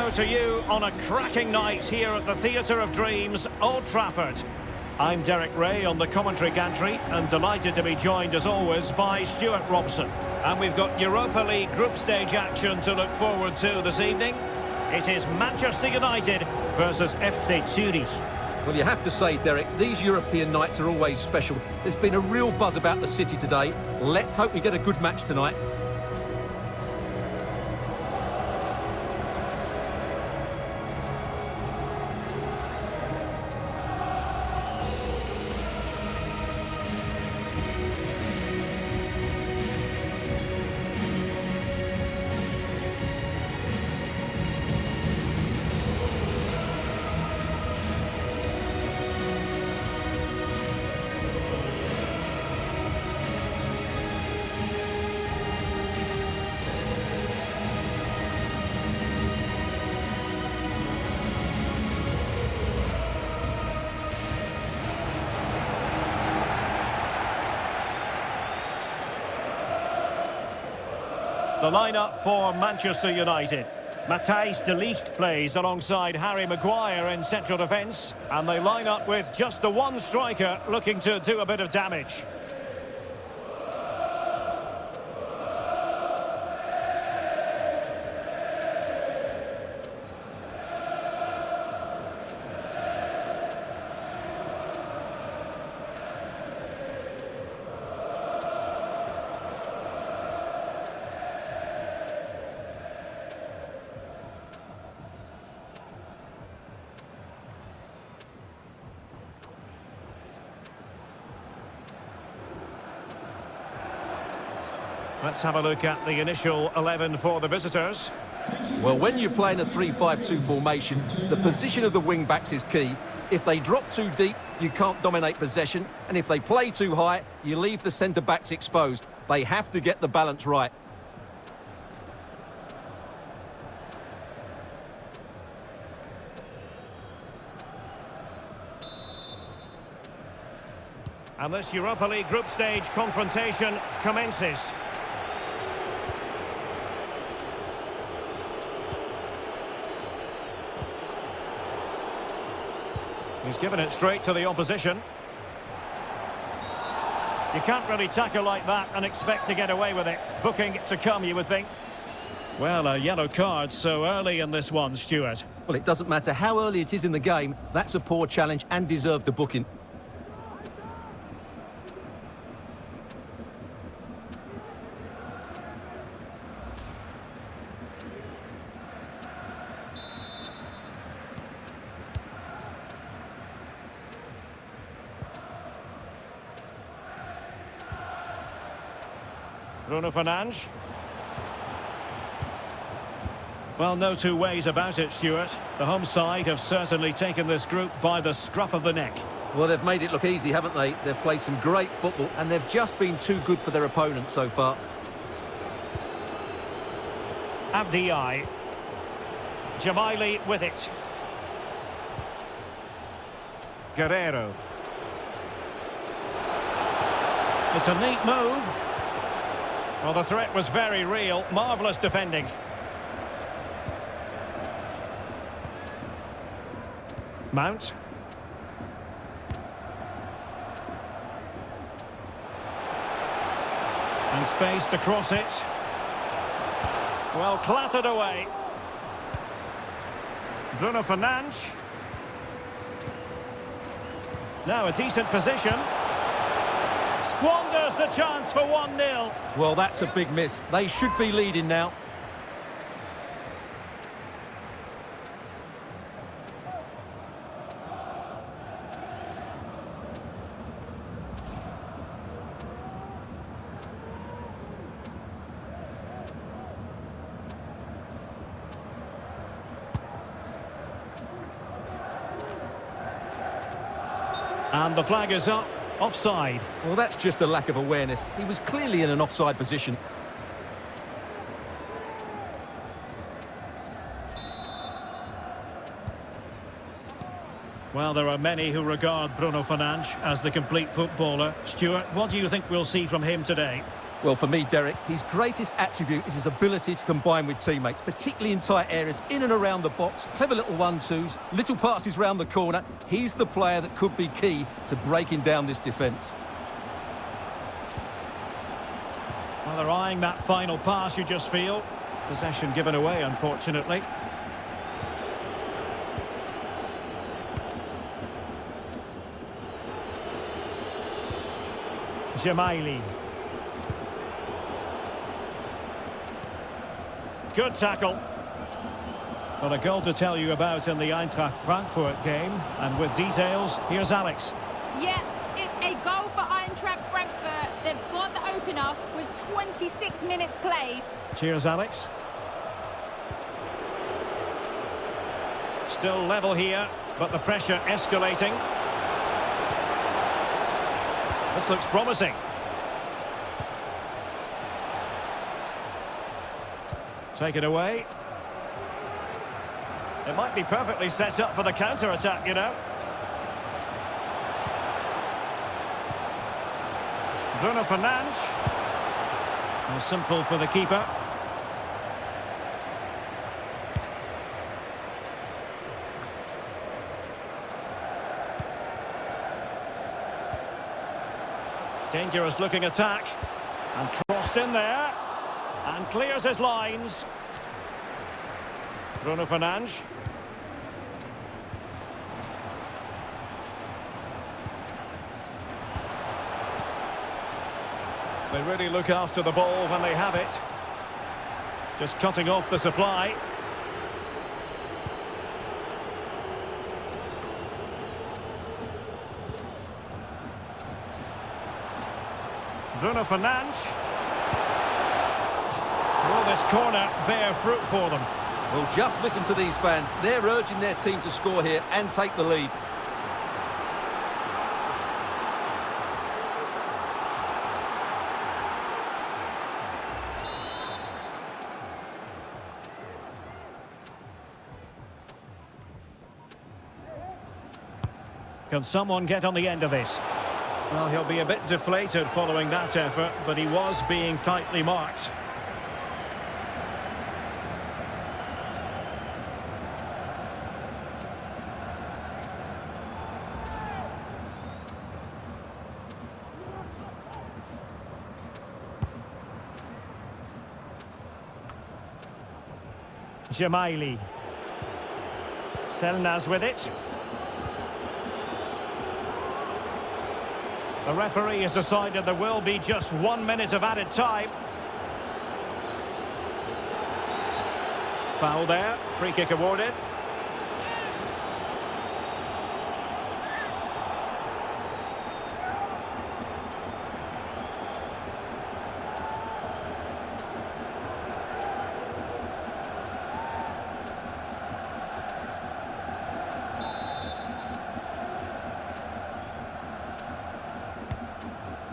Hello to you on a cracking night here at the Theatre of Dreams, Old Trafford. I'm Derek Ray on the commentary gantry and delighted to be joined as always by Stuart Robson. And we've got Europa League group stage action to look forward to this evening. It is Manchester United versus FC Zurich. Well, you have to say, Derek, these European nights are always special. There's been a real buzz about the city today. Let's hope we get a good match tonight. The lineup for Manchester United. Matthijs de Ligt plays alongside Harry Maguire in central defence. And they line up with just the one striker looking to do a bit of damage. Let's have a look at the initial 11 for the visitors. Well, when you're playing a 3-5-2 formation, the position of the wing-backs is key. If they drop too deep, you can't dominate possession. And if they play too high, you leave the centre-backs exposed. They have to get the balance right. And this Europa League group stage confrontation commences. He's given it straight to the opposition. You can't really tackle like that and expect to get away with it. Booking to come, you would think. Well, a yellow card so early in this one, Stuart. Well, it doesn't matter how early it is in the game. That's a poor challenge and deserved the booking. Bruno Fernandes. Well, no two ways about it, Stuart. The home side have certainly taken this group by the scruff of the neck. Well, they've made it look easy, haven't they? They've played some great football, and they've just been too good for their opponents so far. Abdiai. Jamaili with it. Guerrero. It's a neat move. Well, the threat was very real. Marvellous defending. Mount. And space to cross it. Well, clattered away. Bruno Fernandes. Now a decent position. Squanders the chance for 1-0. Well, that's a big miss. They should be leading now. And the flag is up. Offside. Well, that's just a lack of awareness. He was clearly in an offside position. Well, there are many who regard Bruno Fernandes as the complete footballer. Stuart, what do you think we'll see from him today? Well, for me, Derek, his greatest attribute is his ability to combine with teammates, particularly in tight areas, in and around the box, clever little 1-2s, little passes round the corner. He's the player that could be key to breaking down this defence. Well, they're eyeing that final pass, you just feel. Possession given away, unfortunately. Gemaili. Good tackle. Well, a goal to tell you about in the Eintracht Frankfurt game. And with details, here's Alex. Yeah, it's a goal for Eintracht Frankfurt. They've scored the opener with 26 minutes played. Cheers, Alex. Still level here, but the pressure escalating. This looks promising. Take it away. It might be perfectly set up for the counter-attack, you know. Bruno Fernandes. Well, simple for the keeper. Dangerous looking attack. And crossed in there. And clears his lines. Bruno Fernandes. They really look after the ball when they have it. Just cutting off the supply. Bruno Fernandes. Will this corner bear fruit for them? Well, just listen to these fans. They're urging their team to score here and take the lead. Can someone get on the end of this? Well, he'll be a bit deflated following that effort, but he was being tightly marked. Gemaili. Selnaz with it. The referee has decided there will be just 1 minute of added time. Foul there. Free kick awarded.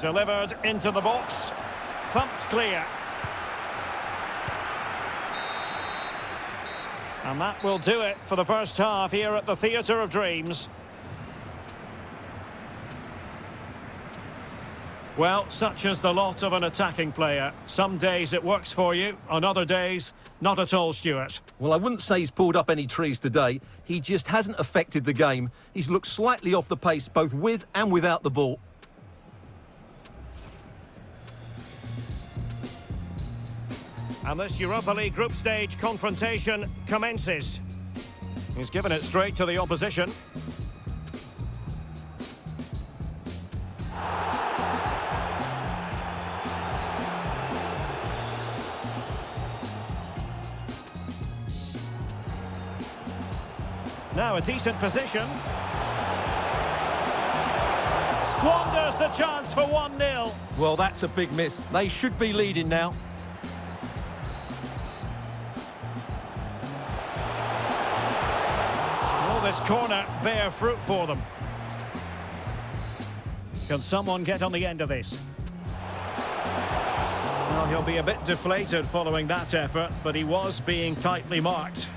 Delivered into the box. Thumped clear. And that will do it for the first half here at the Theatre of Dreams. Well, such is the lot of an attacking player. Some days it works for you, on other days, not at all, Stuart. Well, I wouldn't say he's pulled up any trees today. He just hasn't affected the game. He's looked slightly off the pace, both with and without the ball. And this Europa League group stage confrontation commences. He's given it straight to the opposition. Now a decent position. Squanders the chance for 1-0. Well, that's a big miss. They should be leading now. This corner bear fruit for them. Can someone get on the end of this? Well, he'll be a bit deflated following that effort, but he was being tightly marked.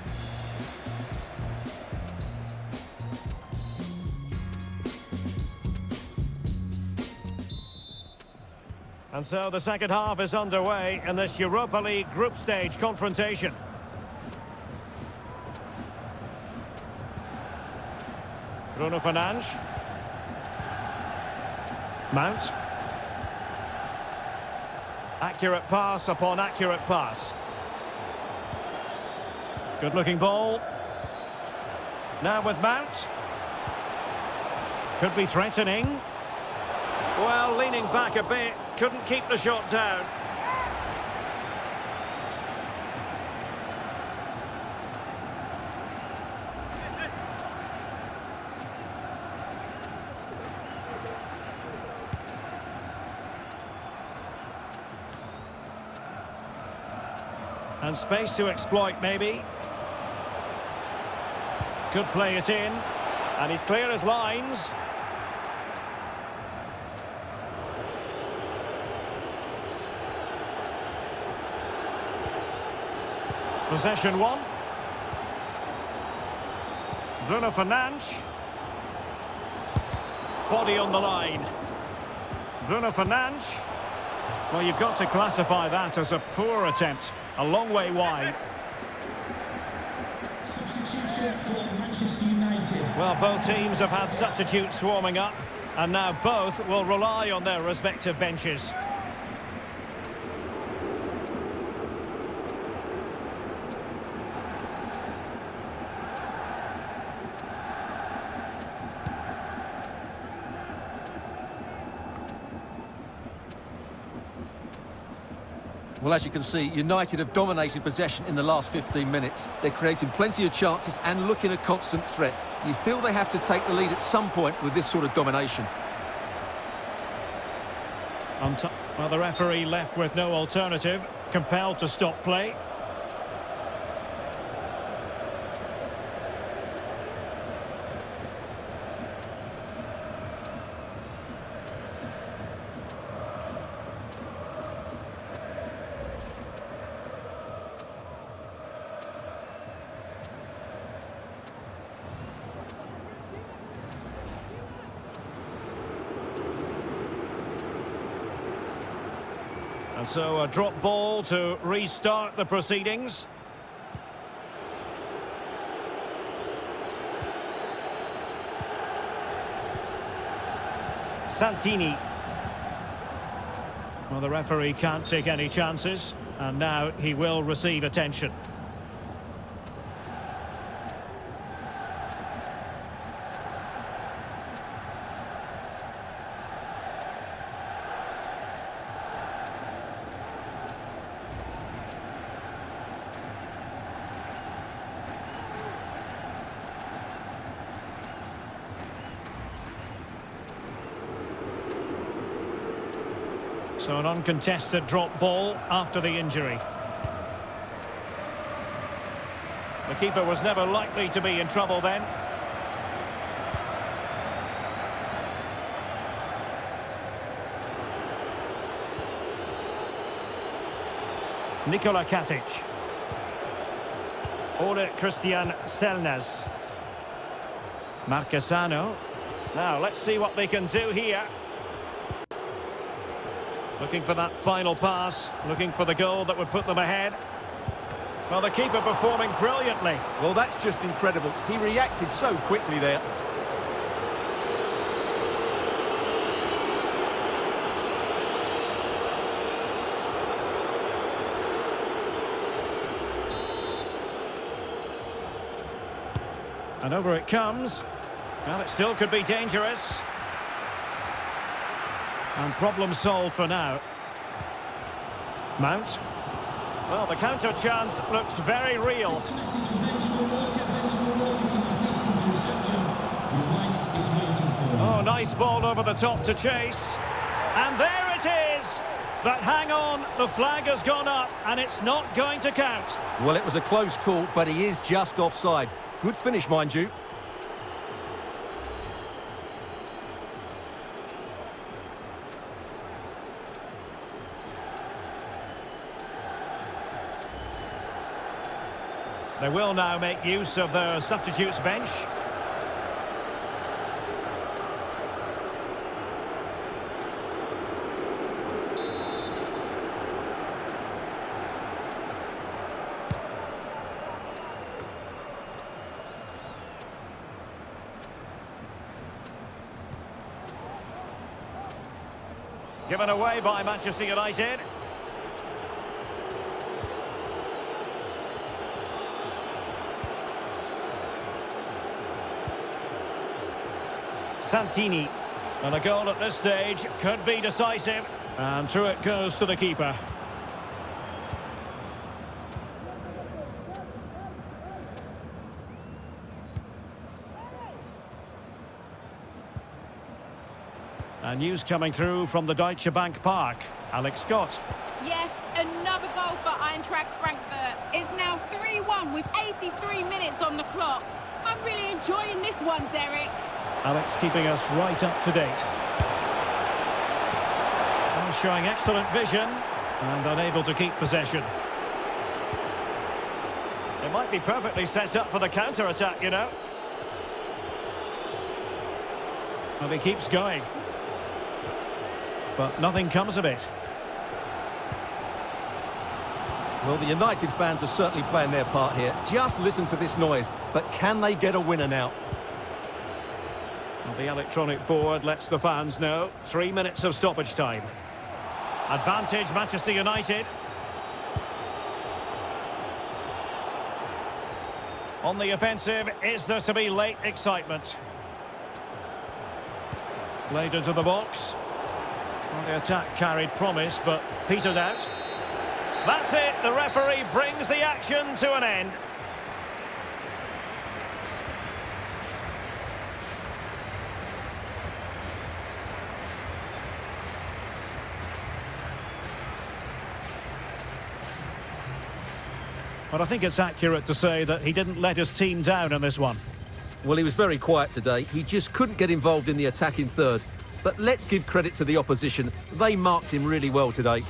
And so the second half is underway in this Europa League group stage confrontation. Bruno Fernandes. Mount. Accurate pass upon accurate pass. Good looking ball. Now with Mount. Could be threatening. Well, leaning back a bit. Couldn't keep the shot down. And space to exploit, maybe. Could play it in. And he's clear as lines. Possession one. Bruno Fernandes. Body on the line. Bruno Fernandes. Well, you've got to classify that as a poor attempt. A long way wide. Substitution for Manchester United. Well, both teams have had substitutes swarming up, and now both will rely on their respective benches. Well, as you can see, United have dominated possession in the last 15 minutes. They're creating plenty of chances and looking a constant threat. You feel they have to take the lead at some point with this sort of domination. Well, the referee left with no alternative, compelled to stop play. And so a drop ball to restart the proceedings. Santini. Well, the referee can't take any chances, and now he will receive attention. So an uncontested drop ball after the injury. The keeper was never likely to be in trouble then. Nikola Katic. Ole Christian Selnes. Marquesano. Now let's see what they can do here. Looking for that final pass, looking for the goal that would put them ahead. Well, the keeper performing brilliantly. Well, that's just incredible. He reacted so quickly there. And over it comes. Well, it still could be dangerous. And problem solved for now. Mount. Well, the counter chance looks very real. Oh, nice ball over the top to chase. And there it is! But hang on, the flag has gone up and it's not going to count. Well, it was a close call, but he is just offside. Good finish, mind you. They will now make use of their substitutes bench. Given away by Manchester United. Santini. And a goal at this stage could be decisive. And through it goes to the keeper. And news coming through from the Deutsche Bank Park. Alex Scott. Yes, another goal for Eintracht Frankfurt. It's now 3-1 with 83 minutes on the clock. I'm really enjoying this one, Derek. Alex keeping us right up to date. And showing excellent vision and unable to keep possession. It might be perfectly set up for the counter-attack, you know. Well, he keeps going. But nothing comes of it. Well, the United fans are certainly playing their part here. Just listen to this noise. But can they get a winner now? Well, the electronic board lets the fans know. 3 minutes of stoppage time. Advantage Manchester United. On the offensive, is there to be late excitement? Played into the box. Well, the attack carried promise, but petered out. That's it. The referee brings the action to an end. But I think it's accurate to say that he didn't let his team down in this one. Well, he was very quiet today. He just couldn't get involved in the attacking third. But let's give credit to the opposition. They marked him really well today.